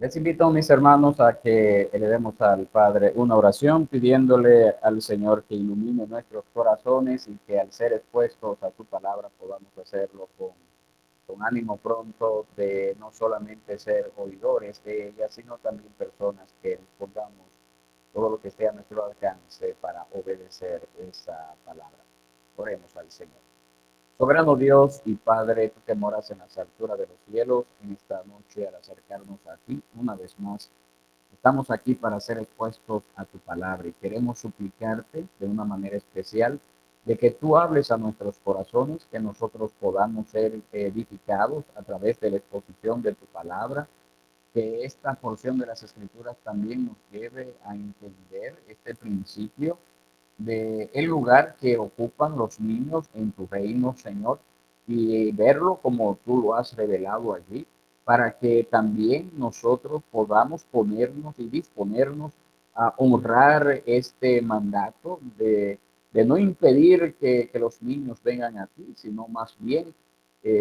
Les invito, mis hermanos, a que elevemos al Padre una oración pidiéndole al Señor que ilumine nuestros corazones y que al ser expuestos a tu palabra podamos hacerlo con ánimo pronto de no solamente ser oidores de ella, sino también personas que pongamos todo lo que esté a nuestro alcance para obedecer esa palabra. Oremos al Señor. Soberano Dios y Padre, tú que moras en las alturas de los cielos, en esta noche al acercarnos a ti una vez más, estamos aquí para ser expuestos a tu palabra y queremos suplicarte de una manera especial de que tú hables a nuestros corazones, que nosotros podamos ser edificados a través de la exposición de tu palabra, que esta porción de las escrituras también nos lleve a entender este principio de el lugar que ocupan los niños en tu reino, Señor, y verlo como tú lo has revelado allí, para que también nosotros podamos ponernos y disponernos a honrar este mandato de no impedir que los niños vengan a ti, sino más bien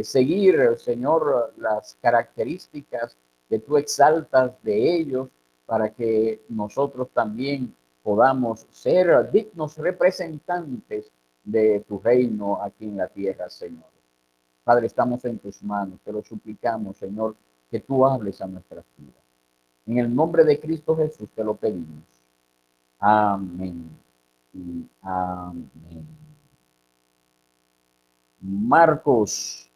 seguir, Señor, las características que tú exaltas de ellos para que nosotros también podamos ser dignos representantes de tu reino aquí en la tierra, Señor. Padre, estamos en tus manos, te lo suplicamos, Señor, que tú hables a nuestras vidas. En el nombre de Cristo Jesús te lo pedimos. Amén y amén. Marcos,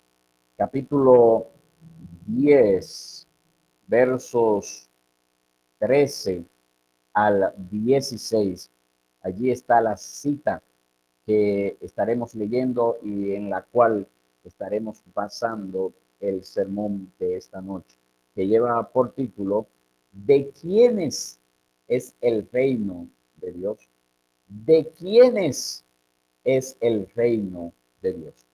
capítulo 10, versos 13 al 16. Allí está la cita que estaremos leyendo y en la cual estaremos basando el sermón de esta noche, que lleva por título ¿De quiénes es el reino de Dios? ¿De quiénes es el reino de Dios?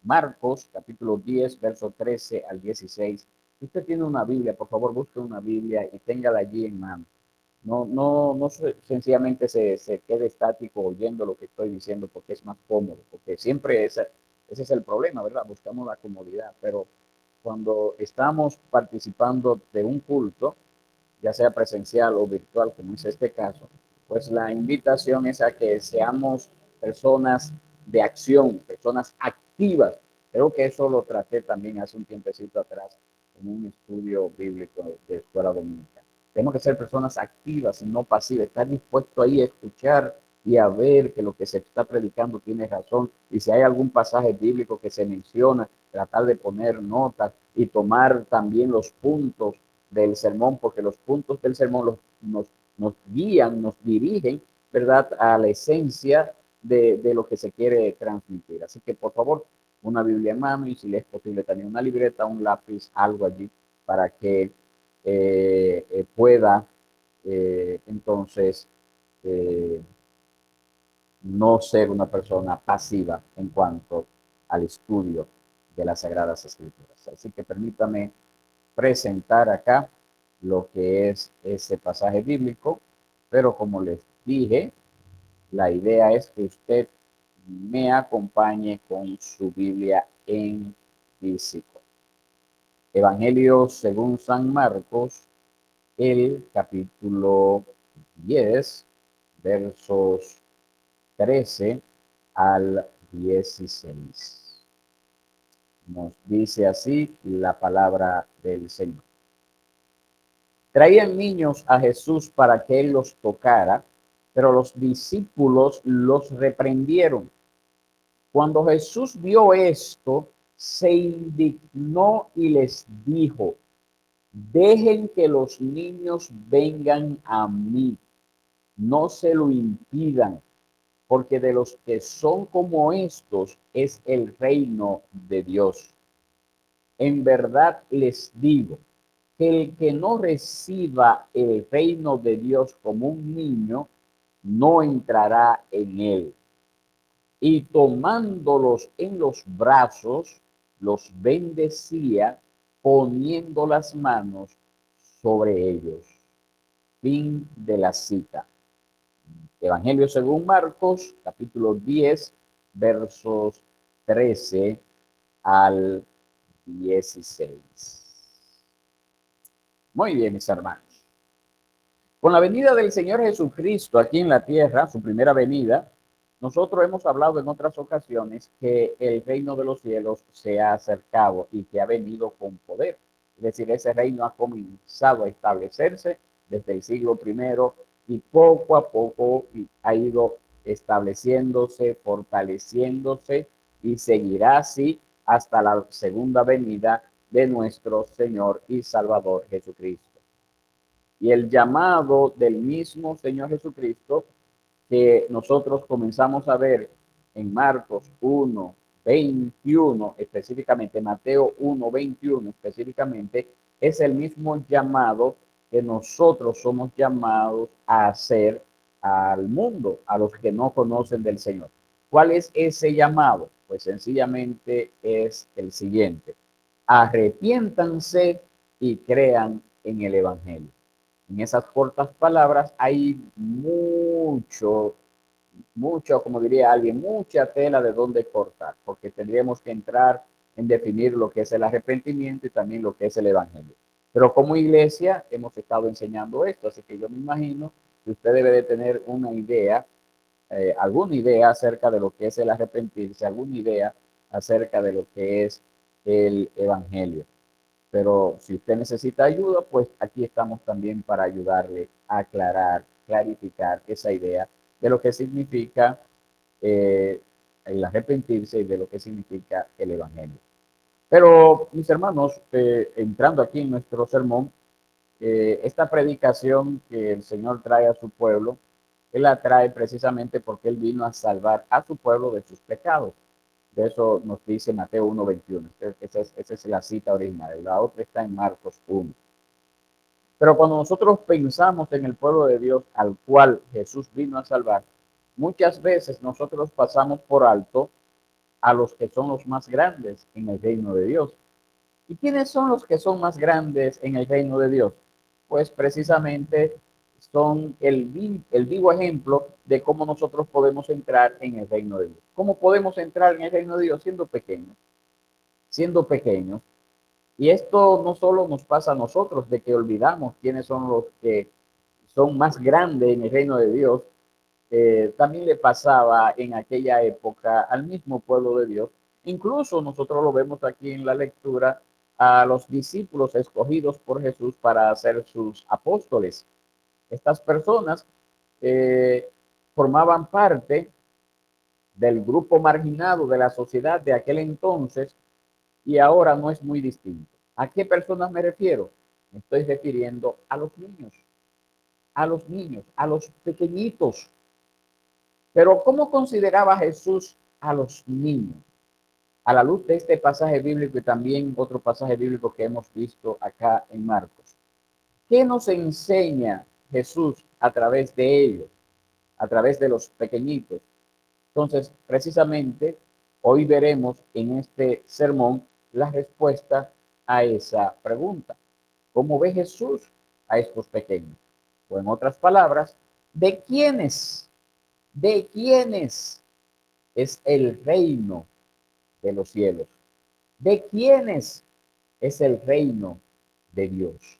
Marcos, capítulo 10, verso 13 al 16. Si usted tiene una Biblia, por favor, busque una Biblia y téngala allí en mano. No sencillamente se quede estático oyendo lo que estoy diciendo porque es más cómodo, porque siempre ese es el problema, ¿verdad? Buscamos la comodidad, pero cuando estamos participando de un culto, ya sea presencial o virtual, como es este caso, pues la invitación es a que seamos personas de acción, personas activas. Creo que eso lo traté también hace un tiempecito atrás en un estudio bíblico de escuela dominicana. Tenemos que ser personas activas y no pasivas, estar dispuesto ahí a escuchar y a ver que lo que se está predicando tiene razón. Y si hay algún pasaje bíblico que se menciona, tratar de poner notas y tomar también los puntos del sermón, porque los puntos del sermón nos guían, nos dirigen, ¿verdad?, a la esencia de lo que se quiere transmitir. Así que, por favor, una Biblia en mano y si le es posible también una libreta, un lápiz, algo allí para que pueda entonces eh, no ser una persona pasiva en cuanto al estudio de las Sagradas Escrituras. Así que permítame presentar acá lo que es ese pasaje bíblico, pero como les dije, la idea es que usted me acompañe con su Biblia en físico. Evangelio según San Marcos, el capítulo 10, versos 13 al 16. Nos dice así la palabra del Señor. Traían niños a Jesús para que él los tocara, pero los discípulos los reprendieron. Cuando Jesús vio esto, se indignó y les dijo: dejen que los niños vengan a mí, no se lo impidan, porque de los que son como estos es el reino de Dios. En verdad les digo que el que no reciba el reino de Dios como un niño, no entrará en él. Y tomándolos en los brazos, los bendecía, poniendo las manos sobre ellos. Fin de la cita. Evangelio según Marcos, capítulo 10, versos 13 al 16. Muy bien, mis hermanos. Con la venida del Señor Jesucristo aquí en la tierra, su primera venida, nosotros hemos hablado en otras ocasiones que el reino de los cielos se ha acercado y que ha venido con poder. Es decir, ese reino ha comenzado a establecerse desde el siglo primero y poco a poco ha ido estableciéndose, fortaleciéndose y seguirá así hasta la segunda venida de nuestro Señor y Salvador Jesucristo. Y el llamado del mismo Señor Jesucristo que nosotros comenzamos a ver en Marcos 1, 21, específicamente Mateo 1, 21 específicamente, es el mismo llamado que nosotros somos llamados a hacer al mundo, a los que no conocen del Señor. ¿Cuál es ese llamado? Pues sencillamente es el siguiente: arrepiéntanse y crean en el Evangelio. En esas cortas palabras hay mucho, como diría alguien, mucha tela de dónde cortar, porque tendríamos que entrar en definir lo que es el arrepentimiento y también lo que es el evangelio. Pero como iglesia hemos estado enseñando esto, así que yo me imagino que usted debe de tener una idea, alguna idea acerca de lo que es el arrepentirse, alguna idea acerca de lo que es el evangelio. Pero si usted necesita ayuda, pues aquí estamos también para ayudarle a aclarar, clarificar esa idea de lo que significa el arrepentirse y de lo que significa el Evangelio. Pero, mis hermanos, entrando aquí en nuestro sermón, esta predicación que el Señor trae a su pueblo, Él la trae precisamente porque Él vino a salvar a su pueblo de sus pecados. De eso nos dice Mateo 1:21. Esa es la cita original. La otra está en Marcos 1. Pero cuando nosotros pensamos en el pueblo de Dios al cual Jesús vino a salvar, muchas veces nosotros pasamos por alto a los que son los más grandes en el reino de Dios. ¿Y quiénes son los que son más grandes en el reino de Dios? Pues precisamente son el vivo ejemplo de cómo nosotros podemos entrar en el reino de Dios. ¿Cómo podemos entrar en el reino de Dios? Siendo pequeños, siendo pequeños. Y esto no solo nos pasa a nosotros, de que olvidamos quiénes son los que son más grandes en el reino de Dios, también le pasaba en aquella época al mismo pueblo de Dios. Incluso nosotros lo vemos aquí en la lectura a los discípulos escogidos por Jesús para ser sus apóstoles. Estas personas eh, formaban parte del grupo marginado de la sociedad de aquel entonces y ahora no es muy distinto. ¿A qué personas me refiero? Me estoy refiriendo a los pequeñitos. Pero ¿cómo consideraba Jesús a los niños? A la luz de este pasaje bíblico y también otro pasaje bíblico que hemos visto acá en Marcos. ¿Qué nos enseña Jesús a través de ellos, a través de los pequeñitos? Entonces, precisamente, hoy veremos en este sermón la respuesta a esa pregunta. ¿Cómo ve Jesús a estos pequeños? O en otras palabras, ¿de quiénes? ¿De quiénes es el reino de los cielos? ¿De quiénes es el reino de Dios?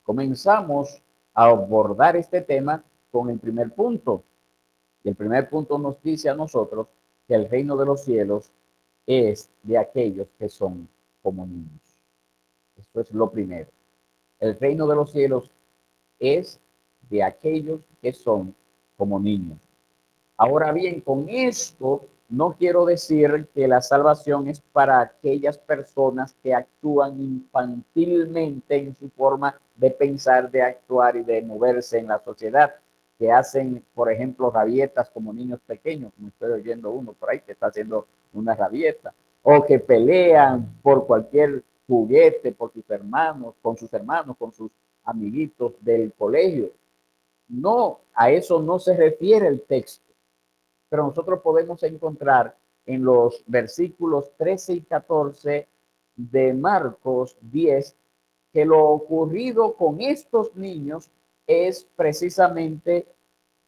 Comenzamos a abordar este tema con el primer punto. Y el primer punto nos dice a nosotros que el reino de los cielos es de aquellos que son como niños. Esto es lo primero. El reino de los cielos es de aquellos que son como niños. Ahora bien, con esto no quiero decir que la salvación es para aquellas personas que actúan infantilmente en su forma de pensar, de actuar y de moverse en la sociedad, que hacen, por ejemplo, rabietas como niños pequeños, como estoy oyendo uno por ahí que está haciendo una rabieta, o que pelean por cualquier juguete, por sus hermanos, con sus amiguitos del colegio. No, a eso no se refiere el texto, pero nosotros podemos encontrar en los versículos 13 y 14 de Marcos 10 que lo ocurrido con estos niños es precisamente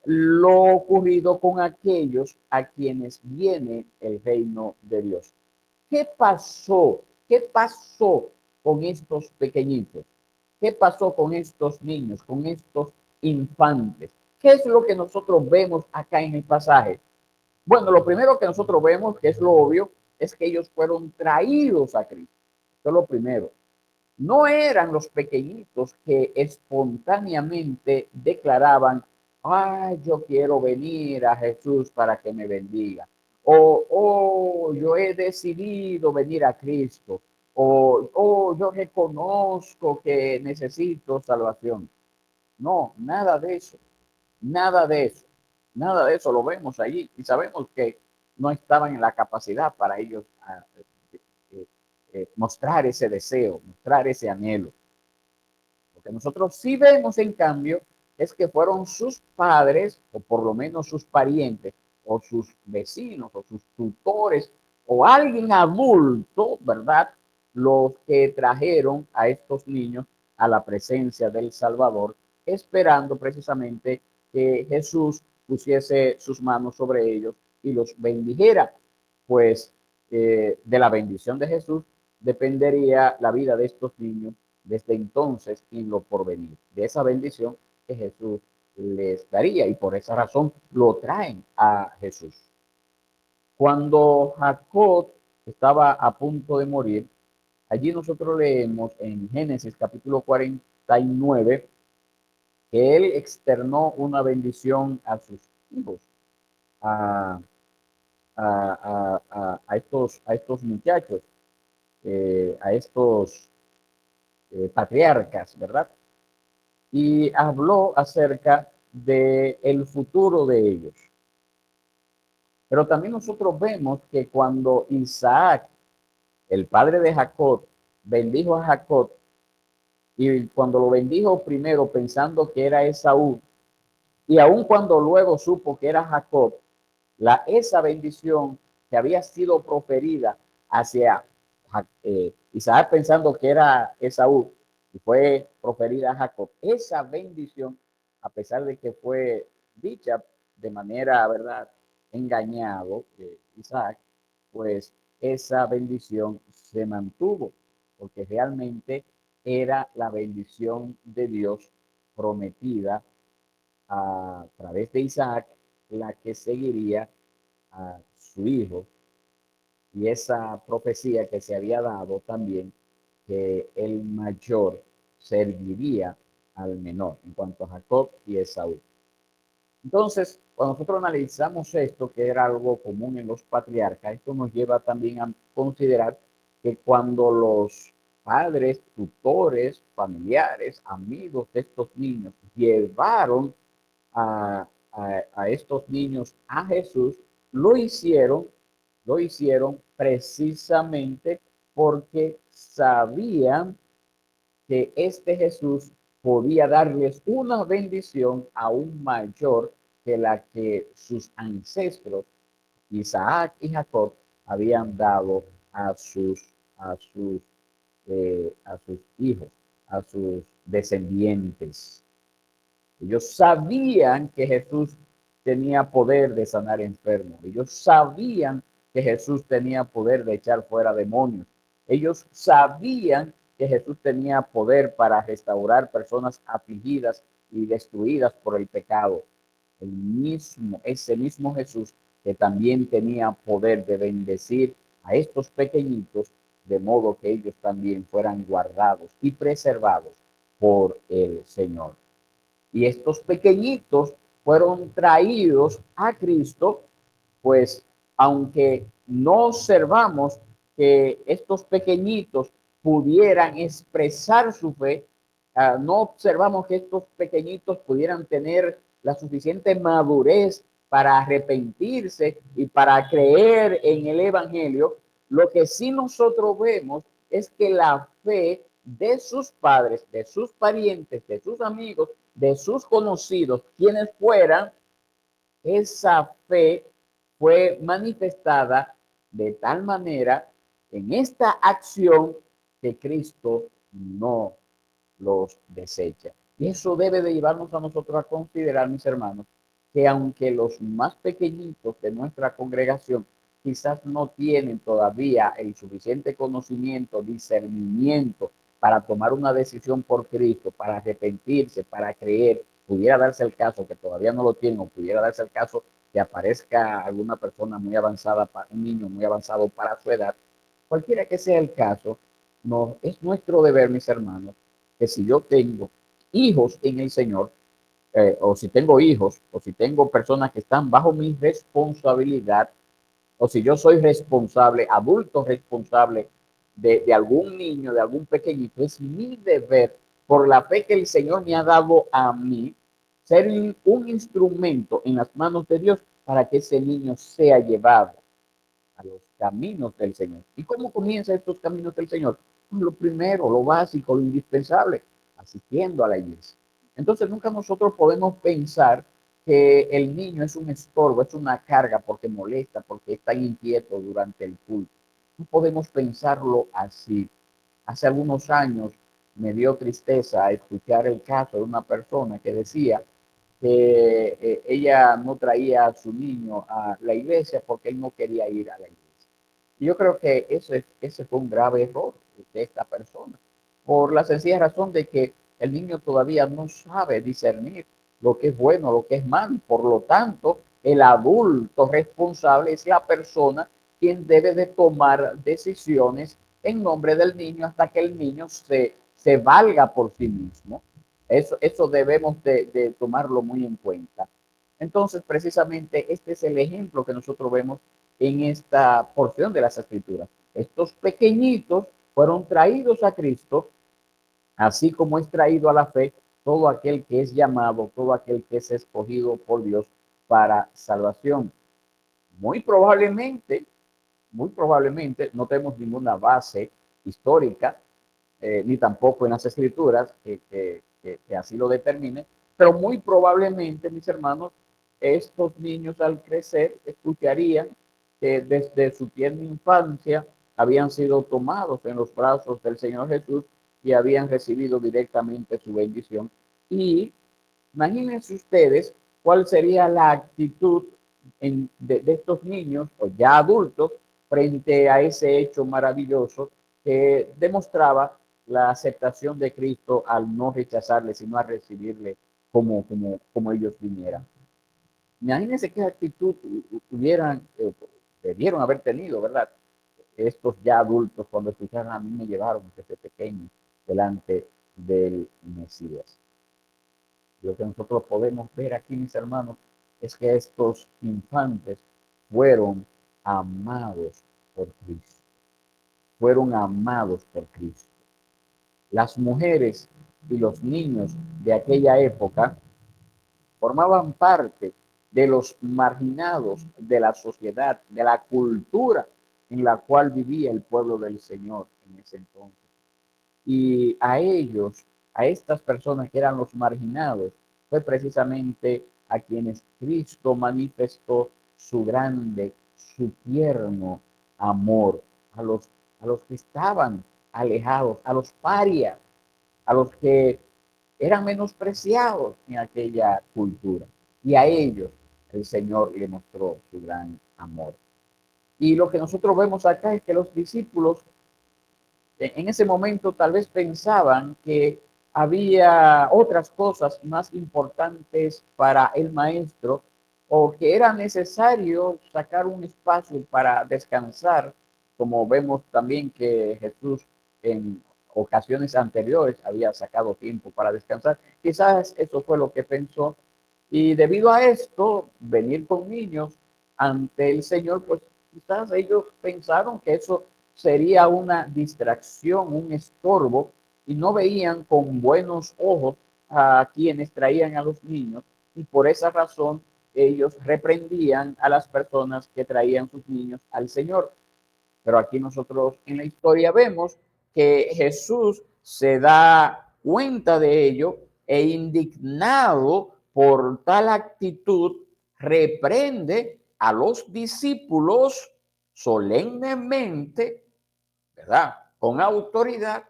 lo ocurrido con aquellos a quienes viene el reino de Dios. ¿Qué pasó? ¿Qué pasó con estos pequeñitos? ¿Qué pasó con estos niños, con estos infantes? ¿Qué es lo que nosotros vemos acá en el pasaje? Bueno, lo primero que nosotros vemos, que es lo obvio, es que ellos fueron traídos a Cristo. Eso es lo primero. No eran los pequeñitos que espontáneamente declaraban, ay, yo quiero venir a Jesús para que me bendiga. O yo he decidido venir a Cristo. O yo reconozco que necesito salvación. No, nada de eso. Nada de eso. Nada de eso lo vemos allí. Y sabemos que no estaban en la capacidad para ellos eh, mostrar ese deseo, mostrar ese anhelo. Lo que nosotros sí vemos, en cambio, es que fueron sus padres, o por lo menos sus parientes, o sus vecinos, o sus tutores, o alguien adulto, ¿verdad? Los que trajeron a estos niños a la presencia del Salvador, esperando precisamente que Jesús pusiese sus manos sobre ellos y los bendijera. Pues de la bendición de Jesús dependería la vida de estos niños desde entonces y lo porvenir, de esa bendición que Jesús les daría, y por esa razón lo traen a Jesús. Cuando Jacob estaba a punto de morir, allí nosotros leemos en Génesis capítulo 49 que él externó una bendición a sus hijos, a, a estos muchachos, a estos patriarcas, ¿verdad? Y habló acerca de el futuro de ellos. Pero también nosotros vemos que cuando Isaac, el padre de Jacob, bendijo a Jacob, y cuando lo bendijo primero pensando que era Esaú, y aun cuando luego supo que era Jacob, esa bendición que había sido proferida hacia Isaac pensando que era Esaú y fue proferida a Jacob, esa bendición, a pesar de que fue dicha de manera, ¿verdad?, engañado Isaac, pues esa bendición se mantuvo, porque realmente era la bendición de Dios prometida a través de Isaac, la que seguiría a su hijo, y esa profecía que se había dado también, que el mayor serviría al menor, en cuanto a Jacob y Esaú. Entonces, cuando nosotros analizamos esto, que era algo común en los patriarcas, esto nos lleva también a considerar que cuando los padres, tutores, familiares, amigos de estos niños llevaron a estos niños a Jesús, lo hicieron, lo hicieron precisamente porque sabían que este Jesús podía darles una bendición aún mayor que la que sus ancestros, Isaac y Jacob, habían dado a sus, a sus, a sus hijos, a sus descendientes. Ellos sabían que Jesús tenía poder de sanar enfermos. Ellos sabían que Jesús tenía poder de echar fuera demonios. Ellos sabían que Jesús tenía poder para restaurar personas afligidas y destruidas por el pecado. Ese mismo Jesús que también tenía poder de bendecir a estos pequeñitos, de modo que ellos también fueran guardados y preservados por el Señor. Y estos pequeñitos fueron traídos a Cristo, pues aunque no observamos que estos pequeñitos pudieran expresar su fe, no observamos que estos pequeñitos pudieran tener la suficiente madurez para arrepentirse y para creer en el Evangelio. Lo que sí nosotros vemos es que la fe de sus padres, de sus parientes, de sus amigos, de sus conocidos, quienes fueran, esa fe fue manifestada de tal manera en esta acción que Cristo no los desecha. Y eso debe de llevarnos a nosotros a considerar, mis hermanos, que aunque los más pequeñitos de nuestra congregación quizás no tienen todavía el suficiente conocimiento, discernimiento para tomar una decisión por Cristo, para arrepentirse, para creer, pudiera darse el caso que todavía no lo tienen, o pudiera darse el caso que aparezca alguna persona muy avanzada, un niño muy avanzado para su edad, cualquiera que sea el caso, no, es nuestro deber, mis hermanos, que si yo tengo hijos en el Señor, o si tengo hijos, o si tengo personas que están bajo mi responsabilidad, o si yo soy responsable, adulto responsable de algún niño, de algún pequeñito, es mi deber, por la fe que el Señor me ha dado a mí, ser un instrumento en las manos de Dios para que ese niño sea llevado a los caminos del Señor. ¿Y cómo comienzan estos caminos del Señor? Pues lo primero, lo básico, lo indispensable, asistiendo a la iglesia. Entonces nunca nosotros podemos pensar que el niño es un estorbo, es una carga porque molesta, porque está inquieto durante el culto. No podemos pensarlo así. Hace algunos años me dio tristeza escuchar el caso de una persona que decía que ella no traía a su niño a la iglesia porque él no quería ir a la iglesia. Y yo creo que ese fue un grave error de esta persona, por la sencilla razón de que el niño todavía no sabe discernir lo que es bueno, lo que es malo. Por lo tanto, el adulto responsable es la persona quien debe de tomar decisiones en nombre del niño hasta que el niño se valga por sí mismo. Eso debemos de tomarlo muy en cuenta. Entonces, precisamente, este es el ejemplo que nosotros vemos en esta porción de las Escrituras. Estos pequeñitos fueron traídos a Cristo, así como es traído a la fe todo aquel que es llamado, todo aquel que es escogido por Dios para salvación. Muy probablemente, muy probablemente, no tenemos ninguna base histórica ni tampoco en las escrituras que así lo determine, pero muy probablemente, mis hermanos, estos niños al crecer escucharían que desde su tierna infancia habían sido tomados en los brazos del Señor Jesús y habían recibido directamente su bendición. Y imagínense ustedes cuál sería la actitud de estos niños, o ya adultos, frente a ese hecho maravilloso que demostraba la aceptación de Cristo al no rechazarle, sino a recibirle como ellos vinieran. Imagínense qué actitud hubieran, debieron haber tenido, ¿verdad? Estos ya adultos cuando escucharon a mí me llevaron desde pequeño delante del Mesías. Lo que nosotros podemos ver aquí, mis hermanos, es que estos infantes fueron amados por Cristo. Fueron amados por Cristo. Las mujeres y los niños de aquella época formaban parte de los marginados de la sociedad, de la cultura en la cual vivía el pueblo del Señor en ese entonces. Y a ellos, a estas personas que eran los marginados, fue precisamente a quienes Cristo manifestó su grande, su tierno amor, a los que estaban alejados, a los parias, a los que eran menospreciados en aquella cultura. Y a ellos el Señor le mostró su gran amor. Y lo que nosotros vemos acá es que los discípulos en ese momento tal vez pensaban que había otras cosas más importantes para el maestro o que era necesario sacar un espacio para descansar, como vemos también que Jesús en ocasiones anteriores había sacado tiempo para descansar. Quizás eso fue lo que pensó y debido a esto, venir con niños ante el Señor, pues quizás ellos pensaron que eso sería una distracción, un estorbo, y no veían con buenos ojos a quienes traían a los niños, y por esa razón ellos reprendían a las personas que traían sus niños al Señor. Pero aquí nosotros en la historia vemos que Jesús se da cuenta de ello e indignado por tal actitud, reprende a los discípulos solemnemente, ¿verdad? Con autoridad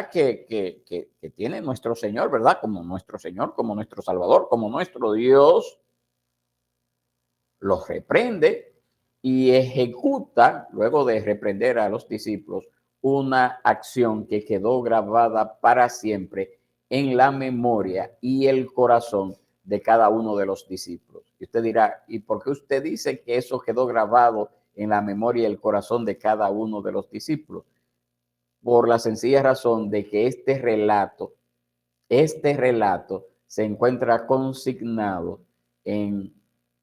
que tiene nuestro Señor, ¿verdad? Como nuestro Señor, como nuestro Salvador, como nuestro Dios, los reprende y ejecuta, luego de reprender a los discípulos, una acción que quedó grabada para siempre en la memoria y el corazón de cada uno de los discípulos. Y usted dirá, ¿y por qué usted dice que eso quedó grabado en la memoria y el corazón de cada uno de los discípulos? Por la sencilla razón de que este relato se encuentra consignado en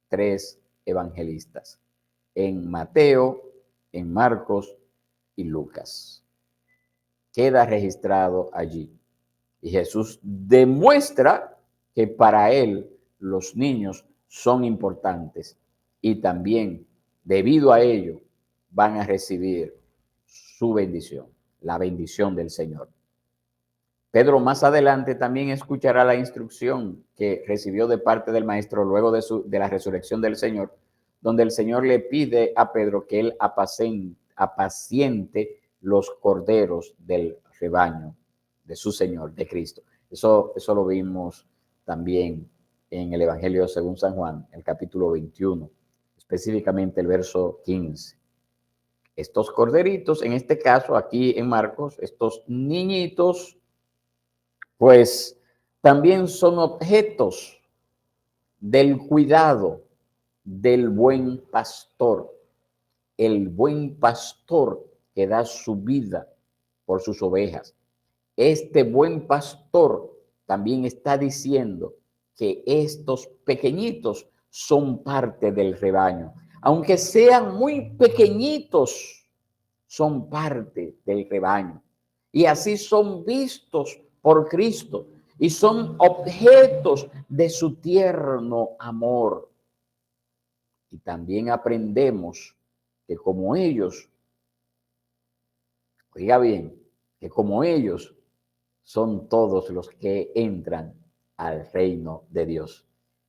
3 evangelistas, en Mateo, en Marcos y Lucas. Queda registrado allí. Y Jesús demuestra que para él los niños son importantes y también debido a ello van a recibir su bendición, la bendición del Señor. Pedro más adelante también escuchará la instrucción que recibió de parte del Maestro luego de la resurrección del Señor, donde el Señor le pide a Pedro que él apaciente los corderos del rebaño de su Señor, de Cristo. Eso lo vimos también en el Evangelio según San Juan, el capítulo 21, específicamente el verso 15. Estos corderitos, en este caso aquí en Marcos, estos niñitos, pues también son objetos del cuidado del buen pastor, el buen pastor que da su vida por sus ovejas. Este buen pastor también está diciendo que estos pequeñitos son parte del rebaño. Aunque sean muy pequeñitos, son parte del rebaño. Y así son vistos por Cristo y son objetos de su tierno amor. Y también aprendemos que como ellos, oiga bien, que como ellos son todos los que entran al reino de Dios.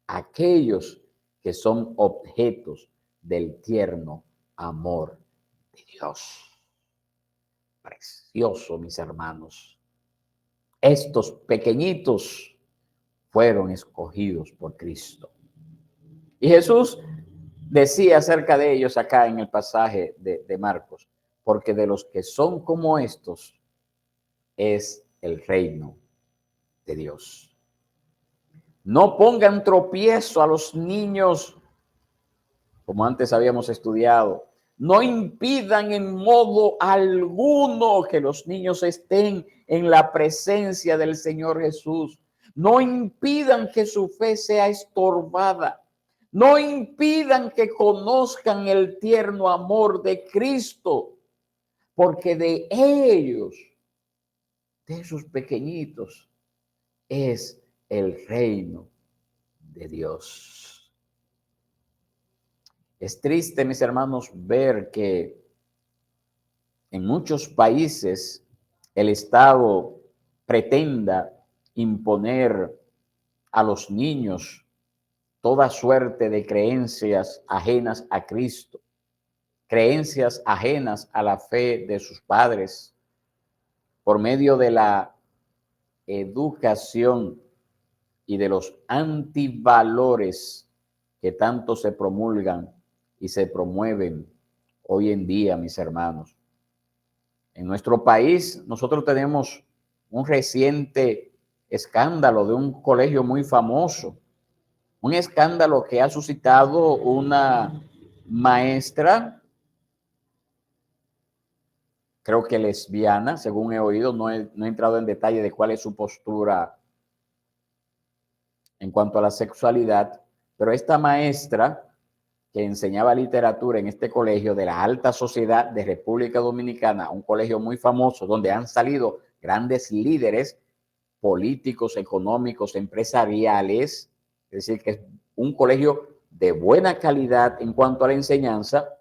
Aquellos que son objetos del tierno amor de Dios. Precioso, mis hermanos. Estos pequeñitos fueron escogidos por Cristo. Y Jesús decía acerca de ellos acá en el pasaje de Marcos, porque de los que son como estos es el reino de Dios. No pongan tropiezo a los niños, como antes habíamos estudiado. No impidan en modo alguno que los niños estén en la presencia del Señor Jesús. No impidan que su fe sea estorbada. No impidan que conozcan el tierno amor de Cristo, porque de ellos, de esos pequeñitos, es el reino de Dios. Es triste, mis hermanos, ver que en muchos países el Estado pretenda imponer a los niños toda suerte de creencias ajenas a Cristo, creencias ajenas a la fe de sus padres, por medio de la educación y de los antivalores que tanto se promulgan y se promueven hoy en día, mis hermanos. En nuestro país, nosotros tenemos un reciente escándalo de un colegio muy famoso, un escándalo que ha suscitado una maestra, creo que lesbiana, según he oído, no he entrado en detalle de cuál es su postura en cuanto a la sexualidad, pero esta maestra que enseñaba literatura en este colegio de la alta sociedad de República Dominicana, un colegio muy famoso donde han salido grandes líderes políticos, económicos, empresariales, es decir, que es un colegio de buena calidad en cuanto a la enseñanza.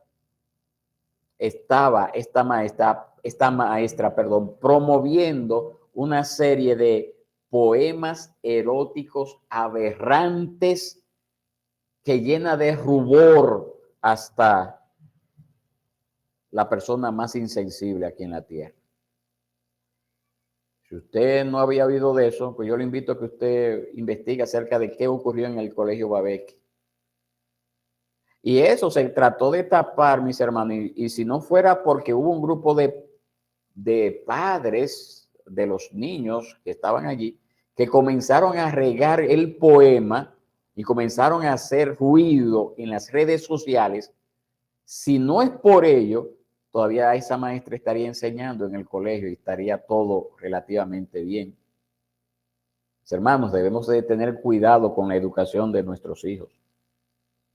Estaba esta maestra, promoviendo una serie de poemas eróticos aberrantes que llena de rubor hasta la persona más insensible aquí en la tierra. Si usted no había oído de eso, pues yo le invito a que usted investigue acerca de qué ocurrió en el Colegio Babeque. Y eso se trató de tapar, mis hermanos, y si no fuera porque hubo un grupo de de padres de los niños que estaban allí, que comenzaron a regar el poema y comenzaron a hacer ruido en las redes sociales. Si no es por ello, todavía esa maestra estaría enseñando en el colegio y estaría todo relativamente bien. Hermanos, debemos de tener cuidado con la educación de nuestros hijos.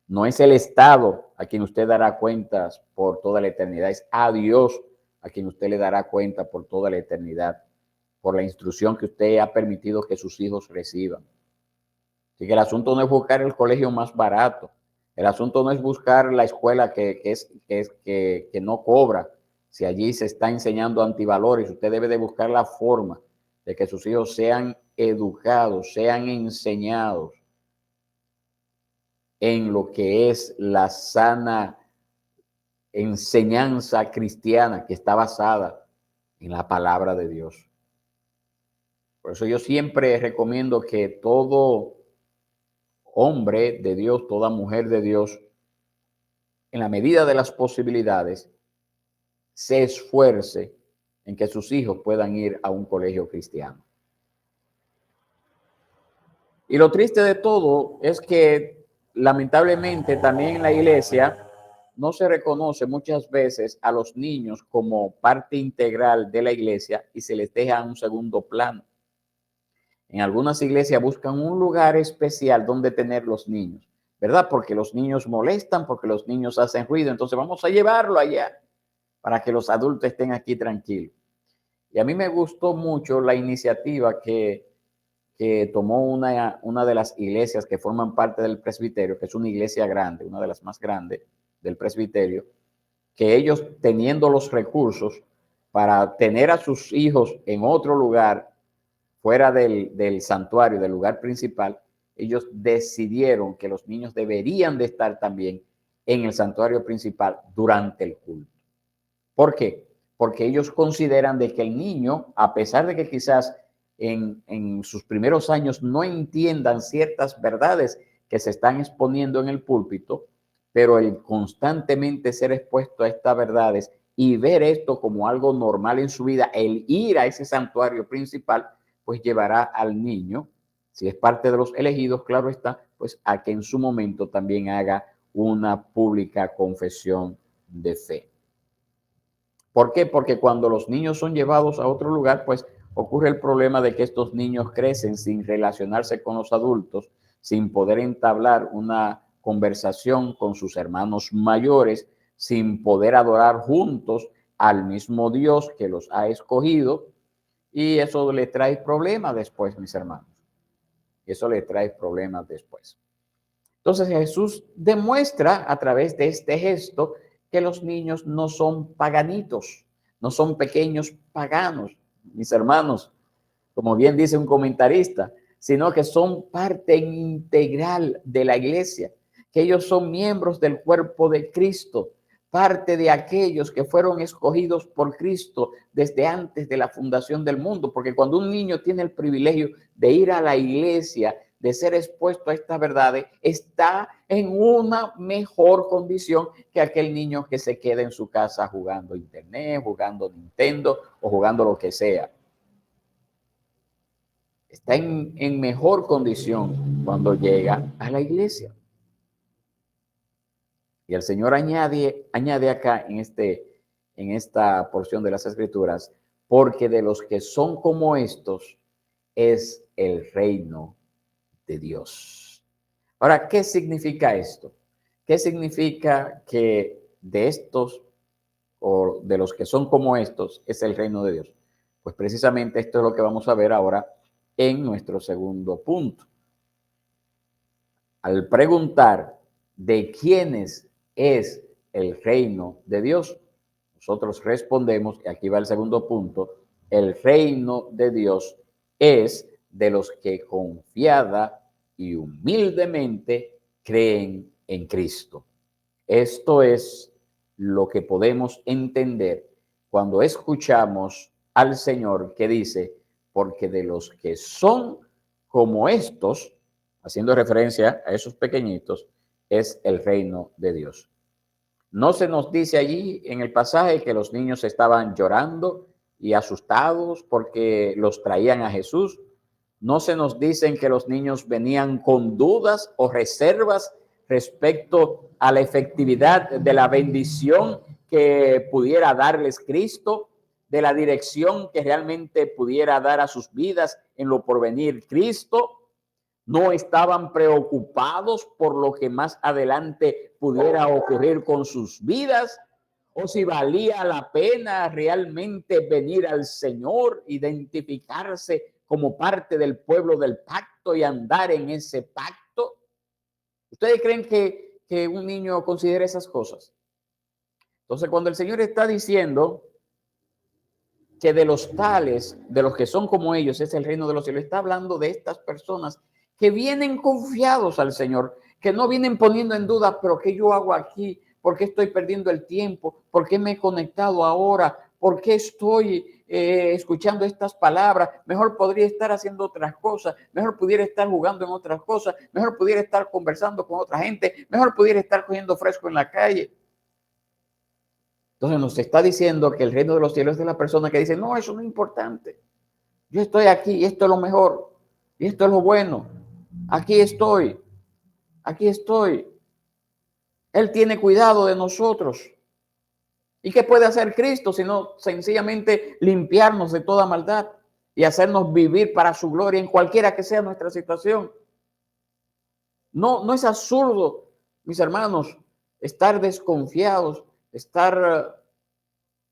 No es el Estado a quien usted dará cuentas por toda la eternidad, es a Dios a quien usted le dará cuenta por toda la eternidad, por la instrucción que usted ha permitido que sus hijos reciban. Así que el asunto no es buscar el colegio más barato, el asunto no es buscar la escuela que no cobra. Si allí se está enseñando antivalores, usted debe de buscar la forma de que sus hijos sean educados, sean enseñados en lo que es la sana enseñanza cristiana que está basada en la palabra de Dios. Por eso yo siempre recomiendo que todo hombre de Dios, toda mujer de Dios, en la medida de las posibilidades, se esfuerce en que sus hijos puedan ir a un colegio cristiano. Y lo triste de todo es que lamentablemente también en la iglesia no se reconoce muchas veces a los niños como parte integral de la iglesia y se les deja en un segundo plano. En algunas iglesias buscan un lugar especial donde tener los niños, ¿verdad? Porque los niños molestan, porque los niños hacen ruido, entonces vamos a llevarlo allá para que los adultos estén aquí tranquilos. Y a mí me gustó mucho la iniciativa que tomó una de las iglesias que forman parte del presbiterio, que es una iglesia grande, una de las más grandes del presbiterio, que ellos teniendo los recursos para tener a sus hijos en otro lugar, fuera del santuario, del lugar principal, ellos decidieron que los niños deberían de estar también en el santuario principal durante el culto. ¿Por qué? Porque ellos consideran de que el niño, a pesar de que quizás en sus primeros años no entiendan ciertas verdades que se están exponiendo en el púlpito, pero el constantemente ser expuesto a estas verdades y ver esto como algo normal en su vida, el ir a ese santuario principal, pues llevará al niño, si es parte de los elegidos, claro está, pues a que en su momento también haga una pública confesión de fe. ¿Por qué? Porque cuando los niños son llevados a otro lugar, pues ocurre el problema de que estos niños crecen sin relacionarse con los adultos, sin poder entablar una conversación con sus hermanos mayores, sin poder adorar juntos al mismo Dios que los ha escogido, y eso le trae problemas después, mis hermanos. Eso le trae problemas después. Entonces Jesús demuestra a través de este gesto que los niños no son paganitos, no son pequeños paganos, mis hermanos, como bien dice un comentarista, sino que son parte integral de la iglesia, que ellos son miembros del cuerpo de Cristo, parte de aquellos que fueron escogidos por Cristo desde antes de la fundación del mundo, porque cuando un niño tiene el privilegio de ir a la iglesia, de ser expuesto a estas verdades, está en una mejor condición que aquel niño que se queda en su casa jugando internet, jugando Nintendo o jugando lo que sea. Está en mejor condición cuando llega a la iglesia. Y el Señor añade acá en esta porción de las Escrituras, porque de los que son como estos es el reino de Dios. Ahora, ¿qué significa esto? ¿Qué significa que de estos o de los que son como estos es el reino de Dios? Pues precisamente esto es lo que vamos a ver ahora en nuestro segundo punto. Al preguntar de quiénes es el reino de Dios, nosotros respondemos, y aquí va el segundo punto, el reino de Dios es de los que confiada y humildemente creen en Cristo. Esto es lo que podemos entender cuando escuchamos al Señor que dice, porque de los que son como estos, haciendo referencia a esos pequeñitos, es el reino de Dios. No se nos dice allí en el pasaje que los niños estaban llorando y asustados porque los traían a Jesús. No se nos dicen que los niños venían con dudas o reservas respecto a la efectividad de la bendición que pudiera darles Cristo, de la dirección que realmente pudiera dar a sus vidas en lo porvenir Cristo. No estaban preocupados por lo que más adelante pudiera ocurrir con sus vidas, o si valía la pena realmente venir al Señor, identificarse como parte del pueblo del pacto y andar en ese pacto. ¿Ustedes creen que un niño considera esas cosas? Entonces, cuando el Señor está diciendo que de los tales, de los que son como ellos, es el reino de los cielos, está hablando de estas personas que vienen confiados al Señor, que no vienen poniendo en duda, pero ¿qué yo hago aquí? ¿Por qué estoy perdiendo el tiempo? ¿Por qué me he conectado ahora? ¿Por qué estoy escuchando estas palabras? Mejor podría estar haciendo otras cosas, mejor pudiera estar jugando en otras cosas, mejor pudiera estar conversando con otra gente, mejor pudiera estar cogiendo fresco en la calle. Entonces nos está diciendo que el reino de los cielos es de la persona que dice, no, eso no es importante. Yo estoy aquí y esto es lo mejor. Y esto es lo bueno. Aquí estoy. Aquí estoy. Él tiene cuidado de nosotros. ¿Y qué puede hacer Cristo sino sencillamente limpiarnos de toda maldad y hacernos vivir para su gloria en cualquiera que sea nuestra situación? No es absurdo, mis hermanos, estar desconfiados, estar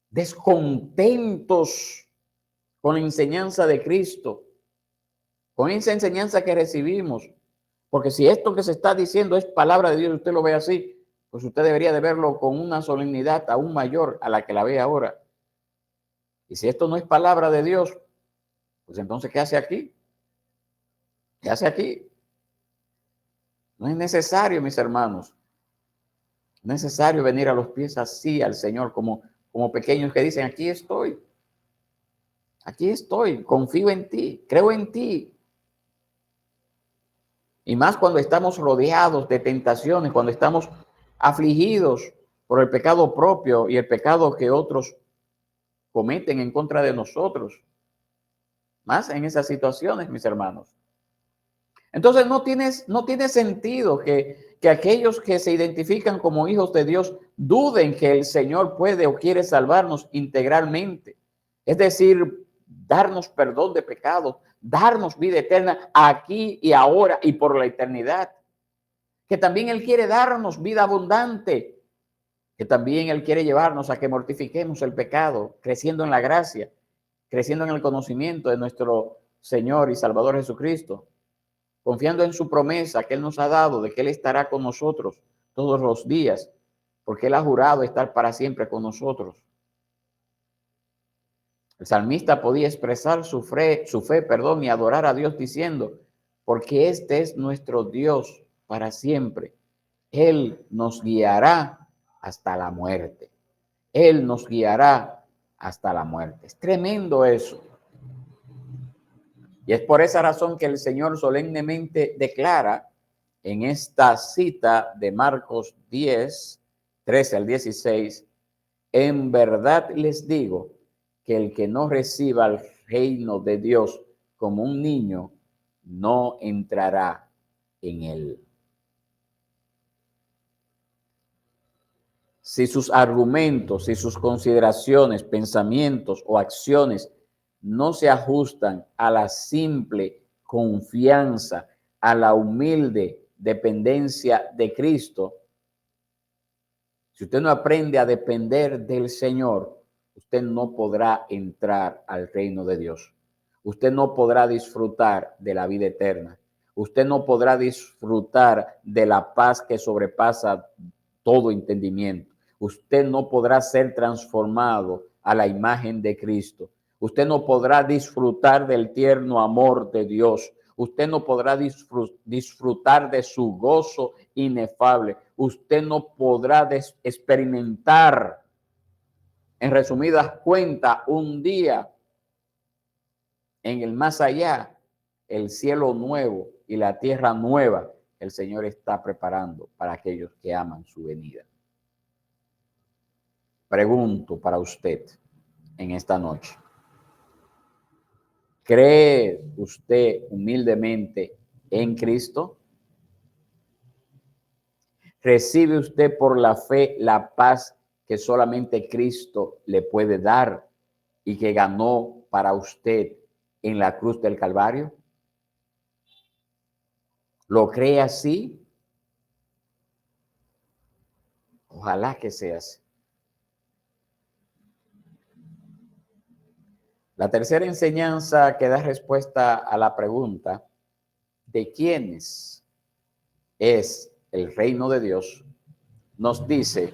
descontentos con la enseñanza de Cristo, con esa enseñanza que recibimos. Porque si esto que se está diciendo es palabra de Dios, usted lo ve así, pues usted debería de verlo con una solemnidad aún mayor a la que la ve ahora. Y si esto no es palabra de Dios, pues entonces, ¿qué hace aquí? ¿Qué hace aquí? No es necesario, mis hermanos, no es necesario venir a los pies así al Señor como pequeños que dicen, aquí estoy, confío en ti, creo en ti. Y más cuando estamos rodeados de tentaciones, cuando estamos afligidos por el pecado propio y el pecado que otros cometen en contra de nosotros. Más en esas situaciones, mis hermanos. Entonces no tiene sentido que aquellos que se identifican como hijos de Dios duden que el Señor puede o quiere salvarnos integralmente. Es decir, darnos perdón de pecados, darnos vida eterna aquí y ahora y por la eternidad. Que también Él quiere darnos vida abundante, que también Él quiere llevarnos a que mortifiquemos el pecado, creciendo en la gracia, creciendo en el conocimiento de nuestro Señor y Salvador Jesucristo, confiando en su promesa que Él nos ha dado de que Él estará con nosotros todos los días, porque Él ha jurado estar para siempre con nosotros. El salmista podía expresar su fe, y adorar a Dios diciendo, porque este es nuestro Dios para siempre. Él nos guiará hasta la muerte. Él nos guiará hasta la muerte. Es tremendo eso. Y es por esa razón que el Señor solemnemente declara en esta cita de Marcos 10, 13 al 16, en verdad les digo que el que no reciba el reino de Dios como un niño, no entrará en él. Si sus argumentos, si sus consideraciones, pensamientos o acciones no se ajustan a la simple confianza, a la humilde dependencia de Cristo, si usted no aprende a depender del Señor, usted no podrá entrar al reino de Dios. Usted no podrá disfrutar de la vida eterna. Usted no podrá disfrutar de la paz que sobrepasa todo entendimiento. Usted no podrá ser transformado a la imagen de Cristo. Usted no podrá disfrutar del tierno amor de Dios. Usted no podrá disfrutar de su gozo inefable. Usted no podrá experimentar, en resumidas cuentas, un día en el más allá, el cielo nuevo y la tierra nueva que el Señor está preparando para aquellos que aman su venida. Pregunto para usted en esta noche, ¿Cree usted humildemente en Cristo? ¿Recibe usted por la fe la paz que solamente Cristo le puede dar y que ganó para usted en la cruz del Calvario? ¿Lo cree así? Ojalá que sea así. La tercera enseñanza que da respuesta a la pregunta de quiénes es el reino de Dios, nos dice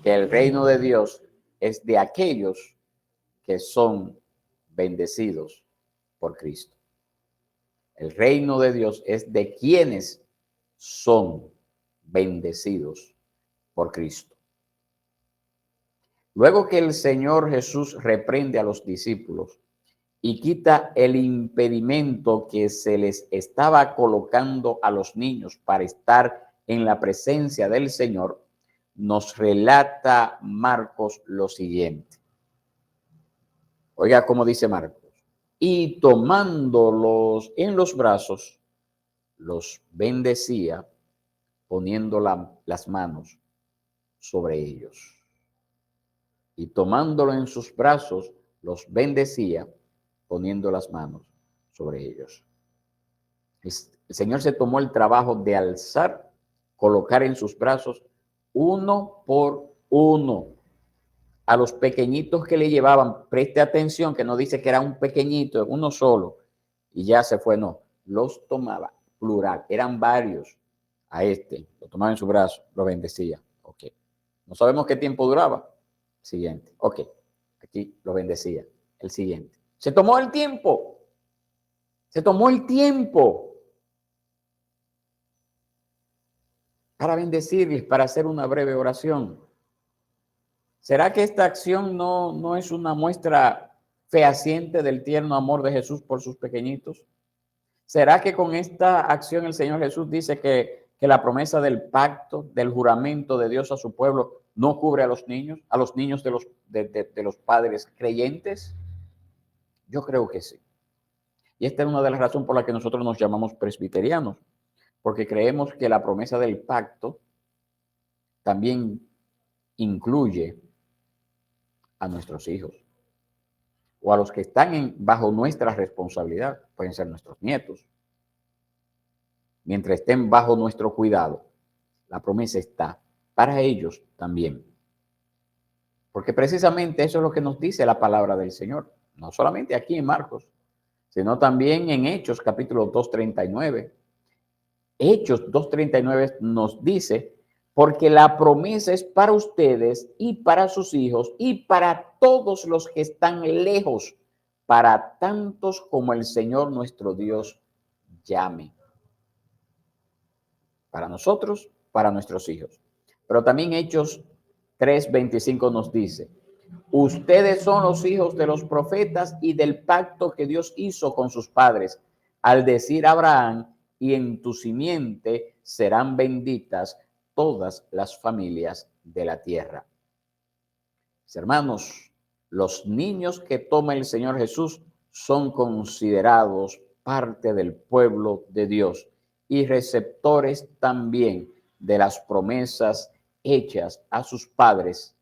que el reino de Dios es de aquellos que son bendecidos por Cristo. El reino de Dios es de quienes son bendecidos por Cristo. Luego que el Señor Jesús reprende a los discípulos y quita el impedimento que se les estaba colocando a los niños para estar en la presencia del Señor, nos relata Marcos lo siguiente. Oiga cómo dice Marcos. Y tomándolos en los brazos, los bendecía poniendo las manos sobre ellos. Y tomándolo en sus brazos, los bendecía poniendo las manos sobre ellos. El Señor se tomó el trabajo de alzar, colocar en sus brazos uno por uno a los pequeñitos que le llevaban. Preste atención que no dice que era un pequeñito, uno solo y ya se fue, no, los tomaba, plural, eran varios. A este lo tomaba en su brazo, lo bendecía. Ok, no sabemos qué tiempo duraba. Siguiente, ok, aquí lo bendecía. El siguiente, se tomó el tiempo para bendecirles, para hacer una breve oración. ¿Será que esta acción no es una muestra fehaciente del tierno amor de Jesús por sus pequeñitos? ¿Será que con esta acción el Señor Jesús dice que la promesa del pacto, del juramento de Dios a su pueblo, no cubre a los niños de los padres creyentes? Yo creo que sí. Y esta es una de las razones por las que nosotros nos llamamos presbiterianos, porque creemos que la promesa del pacto también incluye a nuestros hijos o a los que están bajo nuestra responsabilidad, pueden ser nuestros nietos. Mientras estén bajo nuestro cuidado, la promesa está para ellos también. Porque precisamente eso es lo que nos dice la palabra del Señor. No solamente aquí en Marcos, sino también en Hechos capítulo 2:39. Hechos 2:39 nos dice, porque la promesa es para ustedes y para sus hijos y para todos los que están lejos, para tantos como el Señor nuestro Dios llame. Para nosotros, para nuestros hijos. Pero también Hechos 3:25 nos dice, ustedes son los hijos de los profetas y del pacto que Dios hizo con sus padres, al decir a Abraham, y en tu simiente serán benditas todas las familias de la tierra. Mis hermanos, los niños que toma el Señor Jesús son considerados parte del pueblo de Dios y receptores también de las promesas hechas a sus padres,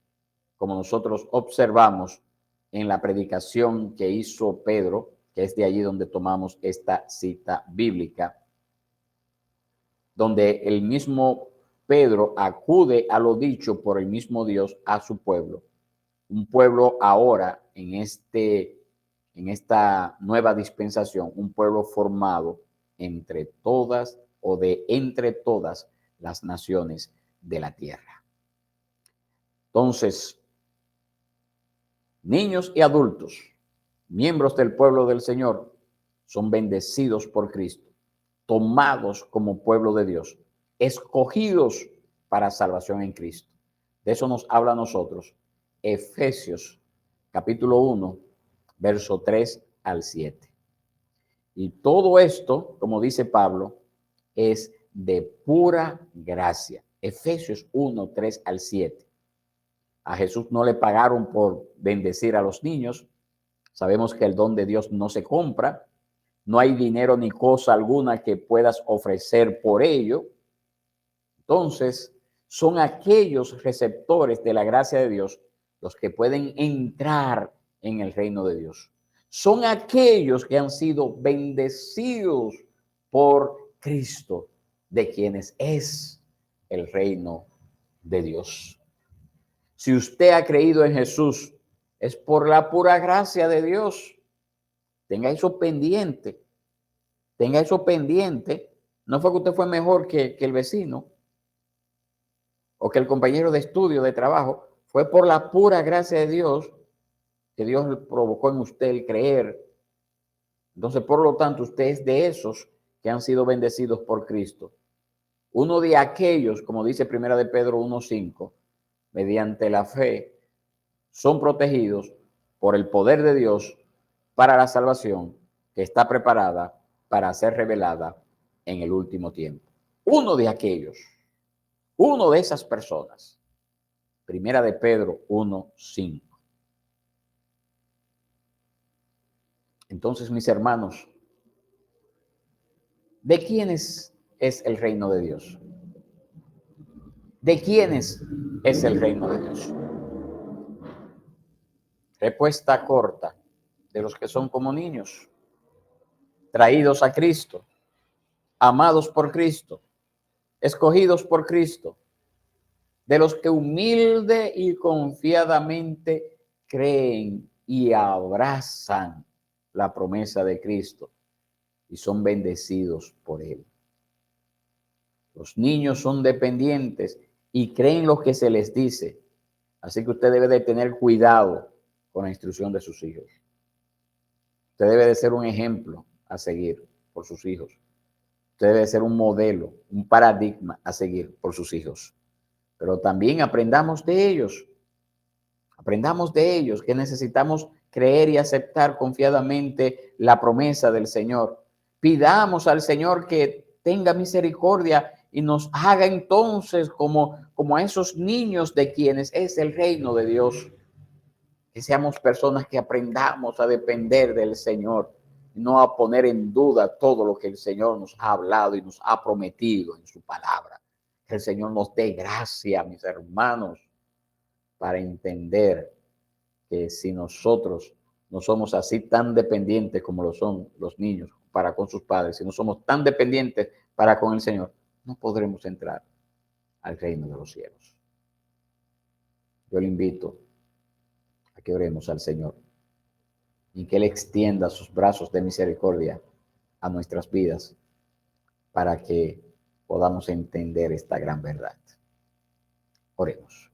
como nosotros observamos en la predicación que hizo Pedro, que es de allí donde tomamos esta cita bíblica, donde el mismo Pedro acude a lo dicho por el mismo Dios a su pueblo. Un pueblo ahora en esta nueva dispensación, un pueblo formado entre todas o de entre todas las naciones de la tierra. Entonces, niños y adultos, miembros del pueblo del Señor, son bendecidos por Cristo, tomados como pueblo de Dios, escogidos para salvación en Cristo. De eso nos habla a nosotros Efesios capítulo 1, verso 3 al 7. Y todo esto, como dice Pablo, es de pura gracia. Efesios 1, 3 al 7. A Jesús no le pagaron por bendecir a los niños. Sabemos que el don de Dios no se compra, no hay dinero ni cosa alguna que puedas ofrecer por ello. Entonces, son aquellos receptores de la gracia de Dios los que pueden entrar en el reino de Dios. Son aquellos que han sido bendecidos por Cristo, de quienes es el reino de Dios. Si usted ha creído en Jesús, es por la pura gracia de Dios. Tenga eso pendiente. Tenga eso pendiente. No fue que usted fue mejor que el vecino o que el compañero de estudio, de trabajo. Fue por la pura gracia de Dios que Dios provocó en usted el creer. Entonces, por lo tanto, usted es de esos que han sido bendecidos por Cristo. Uno de aquellos, como dice Primera de Pedro 1:5, mediante la fe, son protegidos por el poder de Dios para la salvación que está preparada para ser revelada en el último tiempo. Uno de aquellos, uno de esas personas. Primera de Pedro 1:5. Entonces, mis hermanos, ¿de quiénes es el reino de Dios? ¿De quiénes es el reino de Dios? Respuesta corta: de los que son como niños, traídos a Cristo, amados por Cristo, escogidos por Cristo, de los que humilde y confiadamente creen y abrazan la promesa de Cristo y son bendecidos por Él. Los niños son dependientes y creen lo que se les dice, así que usted debe de tener cuidado con la instrucción de sus hijos. Usted debe de ser un ejemplo a seguir por sus hijos. Usted debe de ser un modelo, un paradigma a seguir por sus hijos. Pero también aprendamos de ellos. Aprendamos de ellos que necesitamos creer y aceptar confiadamente la promesa del Señor. Pidamos al Señor que tenga misericordia y nos haga entonces como a esos niños de quienes es el reino de Dios. Que seamos personas que aprendamos a depender del Señor, no a poner en duda todo lo que el Señor nos ha hablado y nos ha prometido en su palabra. Que el Señor nos dé gracia, mis hermanos, para entender que si nosotros no somos así tan dependientes como lo son los niños para con sus padres, si no somos tan dependientes para con el Señor, no podremos entrar al reino de los cielos. Yo le invito a que oremos al Señor y que Él extienda sus brazos de misericordia a nuestras vidas para que podamos entender esta gran verdad. Oremos.